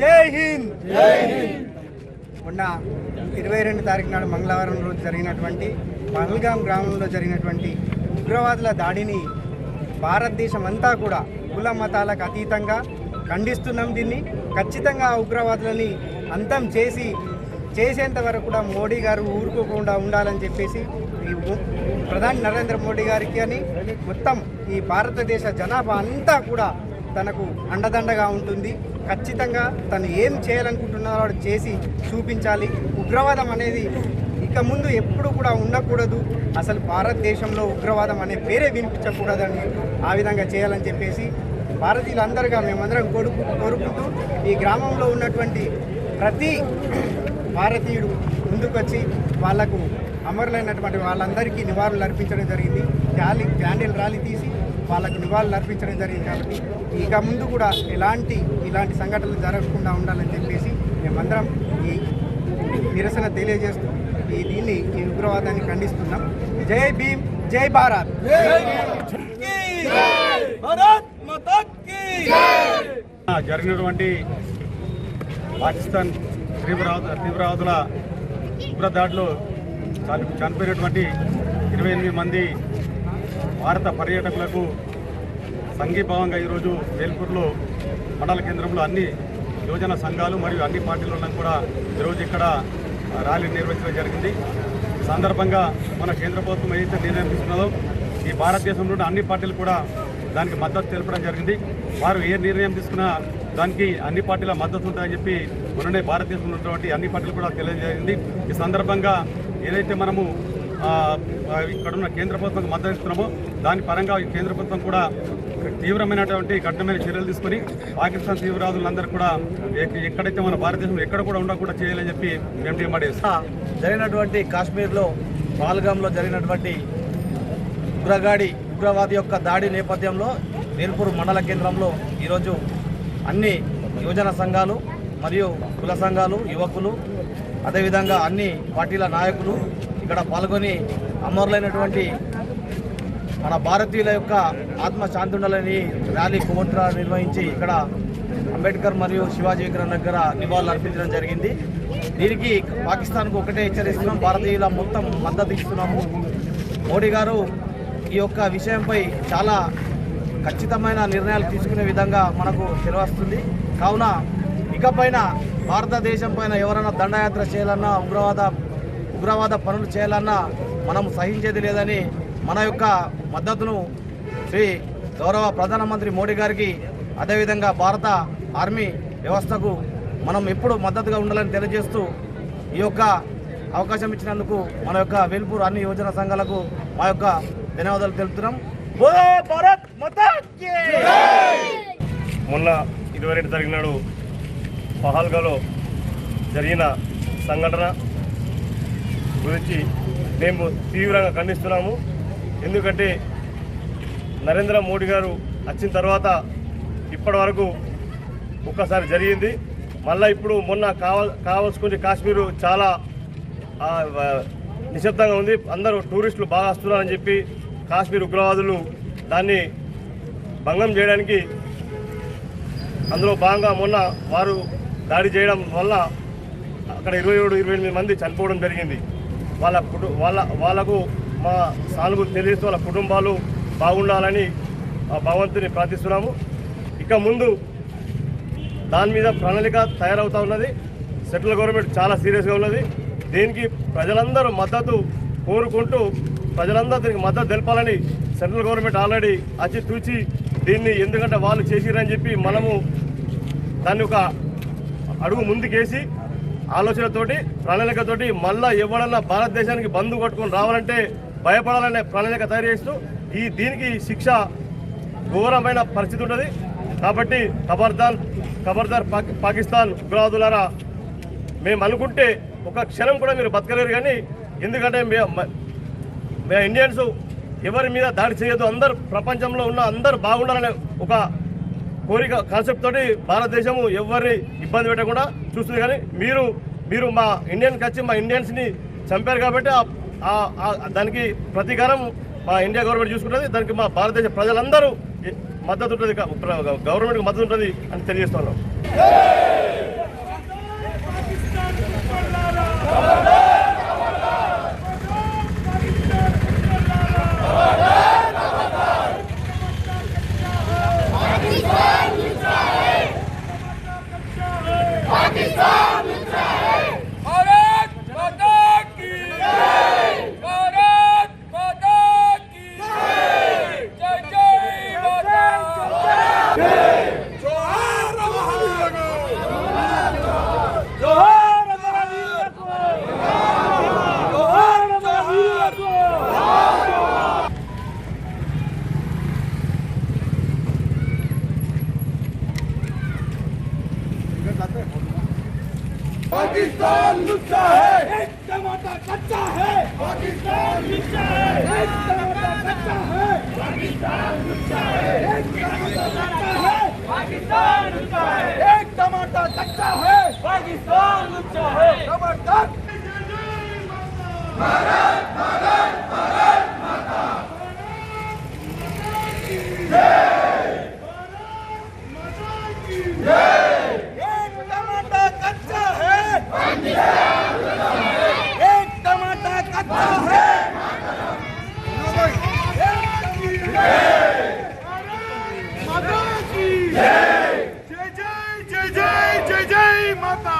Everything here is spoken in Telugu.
జై హింద్. మొన్న 22 తారీఖు నాడు మంగళవారం రోజు జరిగినటువంటి పహల్గాం గ్రామంలో జరిగినటువంటి ఉగ్రవాదుల దాడిని భారతదేశం అంతా కూడా కుల మతాలకు అతీతంగా ఖండిస్తున్నాం. దీన్ని ఖచ్చితంగా ఉగ్రవాదులని అంతం చేసేంత వరకు కూడా మోడీ గారు ఊరుకోకుండా ఉండాలని చెప్పేసి ప్రధాని నరేంద్ర మోడీ గారికి అని మొత్తం ఈ భారతదేశ జనాభా అంతా కూడా తనకు అండదండగా ఉంటుంది. ఖచ్చితంగా తను ఏం చేయాలనుకుంటున్నారో చేసి చూపించాలి. ఉగ్రవాదం అనేది ఇక ముందు ఎప్పుడు కూడా ఉండకూడదు. అసలు భారతదేశంలో ఉగ్రవాదం అనే పేరే వినిపించకూడదని ఆ విధంగా చేయాలని చెప్పేసి భారతీయులందరిగా మేమందరం కోరుకుంటూ ఈ గ్రామంలో ఉన్నటువంటి ప్రతి భారతీయుడు ముందుకొచ్చి వాళ్లకు అమరులైనటువంటి వాళ్ళందరికీ నివాళులు అర్పించడం జరిగింది. క్యాండిల్ ర్యాలీ తీసి వాళ్ళకు నివాళులు అర్పించడం జరిగింది. కాబట్టి ఇక ముందు కూడా ఇలాంటి సంఘటనలు జరగకుండా ఉండాలని చెప్పేసి మేమందరం ఈ నిరసన తెలియజేస్తూ ఈ ఉగ్రవాదాన్ని ఖండిస్తున్నాం. జై భీమ్, జై భారత్. జరిగినటువంటి పాకిస్తాన్ తీవ్రవాదుల ఉగ్ర దాడిలో చనిపోయినటువంటి 28 మంది భారత పర్యాటకులకు సంఘీభావంగా ఈరోజు వేల్పూర్లో మండల కేంద్రంలో అన్ని యువజన సంఘాలు మరియు అన్ని పార్టీలను కూడా ఈరోజు ఇక్కడ ర్యాలీ నిర్వహించడం జరిగింది. ఈ సందర్భంగా మన కేంద్ర ప్రభుత్వం ఏదైతే నిర్ణయం తీసుకున్నదో ఈ భారతదేశంలో అన్ని పార్టీలు కూడా దానికి మద్దతు తెలపడం జరిగింది. వారు ఏ నిర్ణయం తీసుకున్నా దానికి అన్ని పార్టీల మద్దతు ఉంటుందని చెప్పి మొన్ననే భారతదేశంలో ఉన్నటువంటి అన్ని పార్టీలు కూడా తెలియజేసింది. ఈ సందర్భంగా ఏదైతే మనము ఇక్కడున్న కేంద్ర ప్రభుత్వం మద్దతు ఇస్తున్నామో దాని పరంగా ఈ కేంద్ర ప్రభుత్వం కూడా తీవ్రమైనటువంటి కఠినమైన చర్యలు తీసుకుని పాకిస్తాన్ తీవ్రవాదులందరూ కూడా ఎక్కడైతే మన భారతదేశంలో ఎక్కడ కూడా ఉండకుండా చేయాలని చెప్పి మేము డిమాండ్ చేస్తాం. జరిగినటువంటి కాశ్మీర్లో పహల్గాంలో జరిగినటువంటి ఉగ్రవాది యొక్క దాడి నేపథ్యంలో వేల్పూర్ మండల కేంద్రంలో ఈరోజు అన్ని యువజన సంఘాలు మరియు కుల సంఘాలు, యువకులు, అదేవిధంగా అన్ని పార్టీల నాయకులు ఇక్కడ పాల్గొని అమరులైనటువంటి మన భారతీయుల యొక్క ఆత్మశాంతి ఉండాలని ర్యాలీ కోట్రా నిర్వహించి ఇక్కడ అంబేద్కర్ మరియు శివాజీ విగ్రహం దగ్గర నివాళులు అర్పించడం జరిగింది. దీనికి పాకిస్తాన్కు ఒకటే హెచ్చరిస్తున్నాం, భారతీయుల మొత్తం మద్దతు ఇస్తున్నాము. మోడీ గారు ఈ యొక్క విషయంపై చాలా ఖచ్చితమైన నిర్ణయాలు తీసుకునే విధంగా మనకు తెలియవస్తుంది. కావున ఇకపైన భారతదేశం పైన ఎవరైనా దండయాత్ర చేయాలన్నా ఉగ్రవాద పనులు చేయాలన్నా మనం సహించేది లేదని మన యొక్క మద్దతును శ్రీ గౌరవ ప్రధానమంత్రి మోడీ గారికి, అదేవిధంగా భారత ఆర్మీ వ్యవస్థకు మనం ఎప్పుడు మద్దతుగా ఉండాలని తెలియజేస్తూ ఈ యొక్క అవకాశం ఇచ్చినందుకు మన యొక్క వేల్పూర్ అన్ని యువజన సంఘాలకు మా యొక్క ధన్యవాదాలు తెలుపుతున్నాం. మొన్న 22 తారీఖు నాడు పహల్గాలో జరిగిన సంఘటన గురించి మేము తీవ్రంగా ఖండిస్తున్నాము. ఎందుకంటే నరేంద్ర మోడీ గారు వచ్చిన తర్వాత ఇప్పటి వరకు ఒక్కసారి జరిగింది. మళ్ళీ ఇప్పుడు మొన్న కావాల్సుకుంటే కాశ్మీరు చాలా నిశ్శబ్దంగా ఉంది. అందరూ టూరిస్టులు బాగా వస్తున్నారని చెప్పి కాశ్మీర్ ఉగ్రవాదులు దాన్ని భంగం చేయడానికి అందులో భాగంగా మొన్న వారు దాడి చేయడం వల్ల అక్కడ 27-28 మంది చనిపోవడం జరిగింది. వాళ్ళకు మా సానుభూతి తెలియజేస్తూ వాళ్ళ కుటుంబాలు బాగుండాలని భగవంతుని ప్రార్థిస్తున్నాము. ఇక ముందు దాని మీద ప్రణాళిక తయారవుతూ ఉన్నది. సెంట్రల్ గవర్నమెంట్ చాలా సీరియస్గా ఉన్నది. దీనికి ప్రజలందరూ మద్దతు కోరుకుంటూ ప్రజలందరూ దీనికి మద్దతు తెలపాలని సెంట్రల్ గవర్నమెంట్ ఆల్రెడీ అచ్చితూచి దీన్ని ఎందుకంటే వాళ్ళు చేసిరని చెప్పి మనము దాన్ని ఒక అడుగు ముందుకేసి ఆలోచనతోటి ప్రణాళికతోటి మళ్ళా ఎవడన్నా భారతదేశానికి బంధు కొట్టుకొని రావాలంటే భయపడాలనే ప్రణాళిక తయారు చేస్తూ దీనికి శిక్ష ఘోరమైన పరిస్థితి ఉంటుంది. కాబట్టి ఖబర్దార్ పాకిస్తాన్ ఉగ్రవాదులారా, మేము అనుకుంటే ఒక క్షణం కూడా మీరు బతకలేరు. కానీ ఎందుకంటే మే ఇండియన్స్ ఎవరి మీద దాడి చేయొద్దు, అందరు ప్రపంచంలో ఉన్న అందరూ బాగుండాలనే ఒక కోరిక కాన్సెప్ట్ తోటి భారతదేశము ఎవరిని ఇబ్బంది పెట్టకుండా చూస్తుంది. కానీ మీరు మా ఇండియన్కి వచ్చి మా ఇండియన్స్ని చంపారు కాబట్టి దానికి ప్రతీకారం మా ఇండియా గవర్నమెంట్ చూసుకుంటుంది. దానికి మా భారతదేశ ప్రజలందరూ మద్దతు ఉంటుంది, గవర్నమెంట్కి మద్దతు ఉంటుంది అని తెలియజేస్తున్నాం. पाकिस्तान लुच्चा है, एक टमाटर कच्चा है। पाकिस्तान लुच्चा है, एक टमाटर कच्चा है। पाकिस्तान लुच्चा है, एक टमाटर कच्चा है। पाकिस्तान लुच्चा है, एक टमाटर कच्चा है। पाकिस्तान लुच्चा है, जबरदस्त। भारत भारत भारत माता एक टमाटर कच्चा है, एक टमाटर कच्चा है। माता की जय जय जय जय जय जय माता।